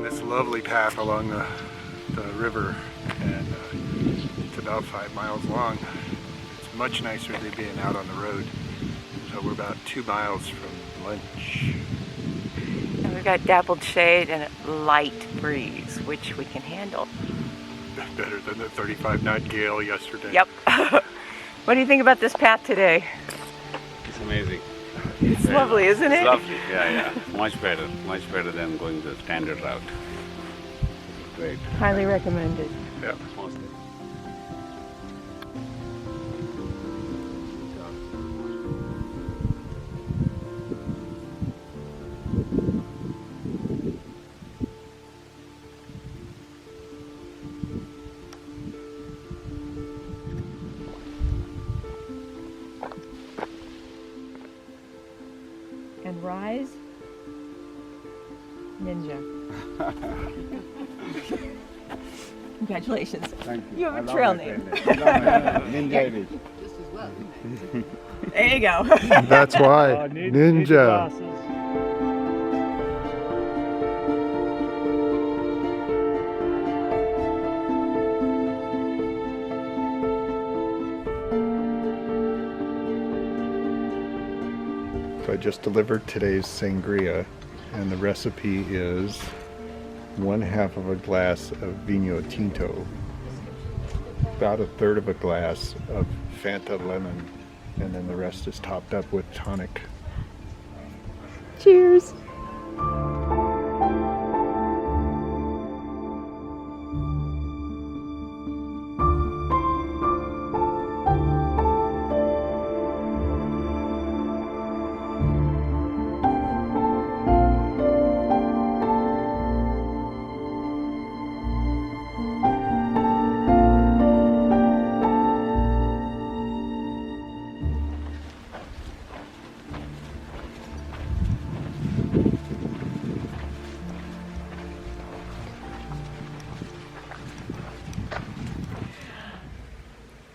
This lovely path along the river, and it's about 5 miles long. It's much nicer than being out on the road. So we're about 2 miles from lunch. And we've got dappled shade and a light breeze, which we can handle. Better than the 35-knot gale yesterday. Yep. What do you think about this path today? It's amazing. It's lovely, isn't it? It's lovely, yeah. Much better than going the standard route. Great. Highly recommended. Yeah. Mostly. And rise, ninja. Congratulations. Thank you. You have a trail name. Ninja Elite. There you go. That's why. Ninja. So I just delivered today's sangria, and the recipe is 1/2 of a glass of Vino Tinto, about 1/3 of a glass of Fanta lemon, and then the rest is topped up with tonic. Cheers.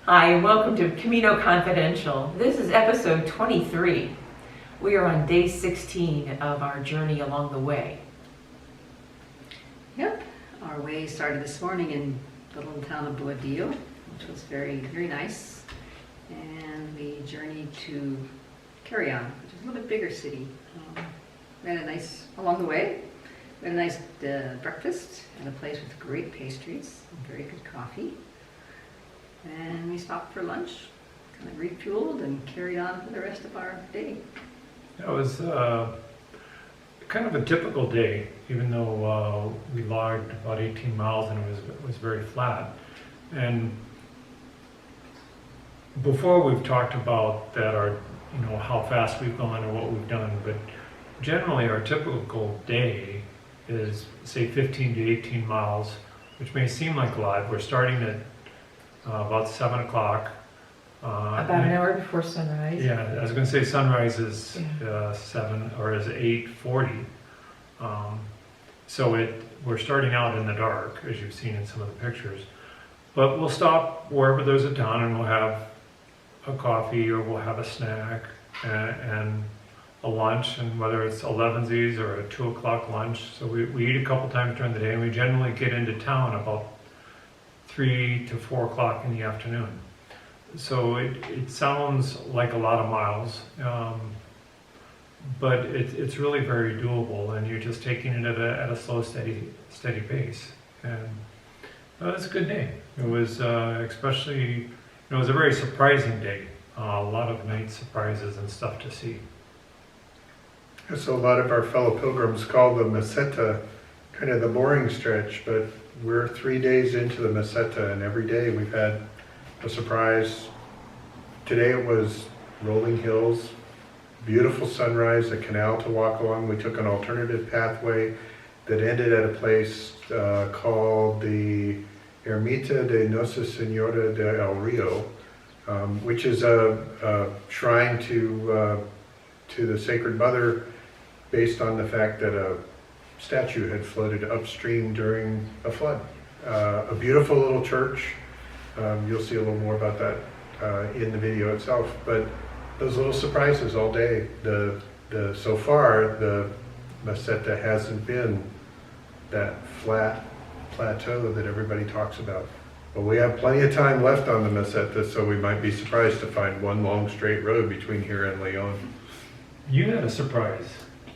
Hi, and welcome to Camino Confidential. This is episode 23. We are on day 16 of our journey along the way. Yep, our way started this morning in the little town of Boadillo, which was very, very nice. And we journeyed to Carrión, which is a little bit bigger city. We had a nice, along the way, we had a nice breakfast at a place with great pastries and very good coffee. And we stopped for lunch, kind of refueled and carried on for the rest of our day. It was kind of a typical day, even though we logged about 18 miles and it was very flat. And before we've talked about that, how fast we've gone or what we've done, but generally our typical day is say 15 to 18 miles, which may seem like a lot. We're starting at about 7 o'clock. About an hour before sunrise. Yeah, I was going to say sunrise is 7 or is 8:40. So we're starting out in the dark, as you've seen in some of the pictures. But we'll stop wherever there's a town and we'll have a coffee or we'll have a snack and a lunch, and whether it's 11sies or a 2 o'clock lunch. So we eat a couple times during the day, and we generally get into town about 3 to 4 o'clock in the afternoon. So it sounds like a lot of miles, but it's really very doable, and you're just taking it at a slow, steady pace. And it's a good day. It was especially, it was a very surprising day. A lot of nice surprises and stuff to see. So a lot of our fellow pilgrims call the Meseta kind of the boring stretch, but we're 3 days into the Meseta, and every day we've had a surprise. Today it was rolling hills, beautiful sunrise, a canal to walk along. We took an alternative pathway that ended at a place called the Ermita de Nuestra Senora de El Rio, which is a shrine to the Sacred Mother, based on the fact that a statue had floated upstream during a flood. A beautiful little church. You'll see a little more about that in the video itself. But those little surprises all day. So far, the Meseta hasn't been that flat plateau that everybody talks about. But we have plenty of time left on the Meseta, so we might be surprised to find one long straight road between here and Leon. You had a surprise.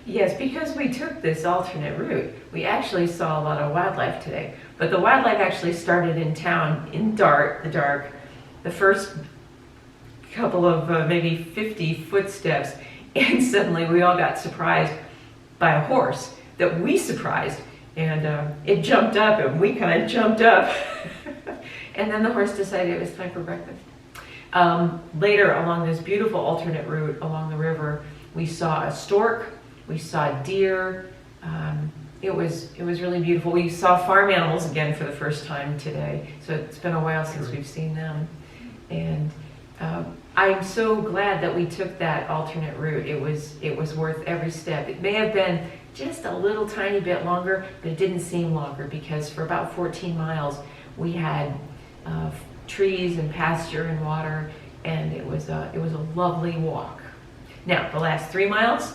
Yes, because we took this alternate route, we actually saw a lot of wildlife today. But the wildlife actually started in town, in the dark. The first couple of maybe 50 footsteps, and suddenly we all got surprised by a horse that we surprised. And it jumped up, and we kind of jumped up. And then the horse decided it was time for breakfast. Later, along this beautiful alternate route along the river, we saw a stork, we saw deer. It was really beautiful. We saw farm animals again for the first time today. So it's been a while since we've seen them. And I'm so glad that we took that alternate route. It was worth every step. It may have been just a little tiny bit longer, but it didn't seem longer, because for about 14 miles we had trees and pasture and water, and it was a lovely walk. Now the last 3 miles,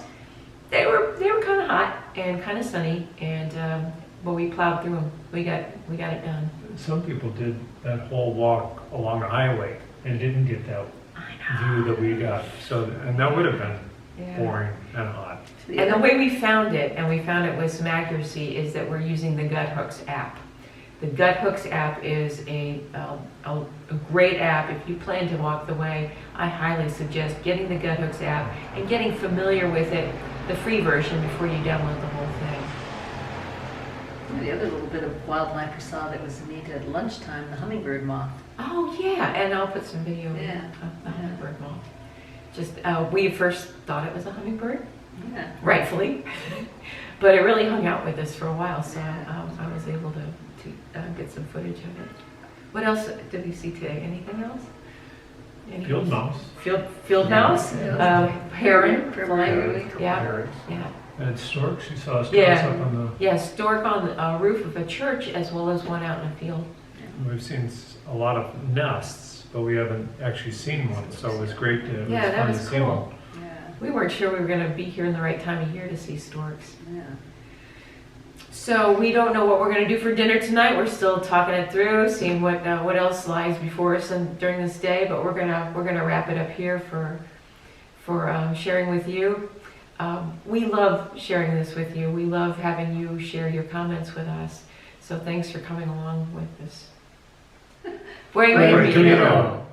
they were kind of hot and kind of sunny, and but we plowed through them. We got it done. Some people did that whole walk along a highway and didn't get that view that we got. So, and that would have been boring and hot. And the way we found it, and we found it with some accuracy, is that we're using the Gut Hooks app. The Gut Hooks app is a great app. If you plan to walk the way, I highly suggest getting the Gut Hooks app and getting familiar with it, the free version, before you download the whole thing. The other little bit of wildlife we saw that was neat at lunchtime, the hummingbird moth. Oh yeah, and I'll put some video of the hummingbird moth. Just we first thought it was a hummingbird, rightfully, but it really hung out with us for a while, so I was able to get some footage of it. What else did we see today? Anything else? Field mouse. Field mouse, heron, Flying. yeah. And storks, you saw storks up on Yeah, stork on the roof of a church, as well as one out in a field. we've seen a lot of nests, but we haven't actually seen one, so it was great to, it was Yeah, that fun was to see cool. one. We weren't sure we were going to be here in the right time of year to see storks. Yeah. So we don't know what we're going to do for dinner tonight. We're still talking it through, seeing what else lies before us during this day. But we're gonna wrap it up here for sharing with you. We love sharing this with you. We love having you share your comments with us. So thanks for coming along with this. Wait, Camino.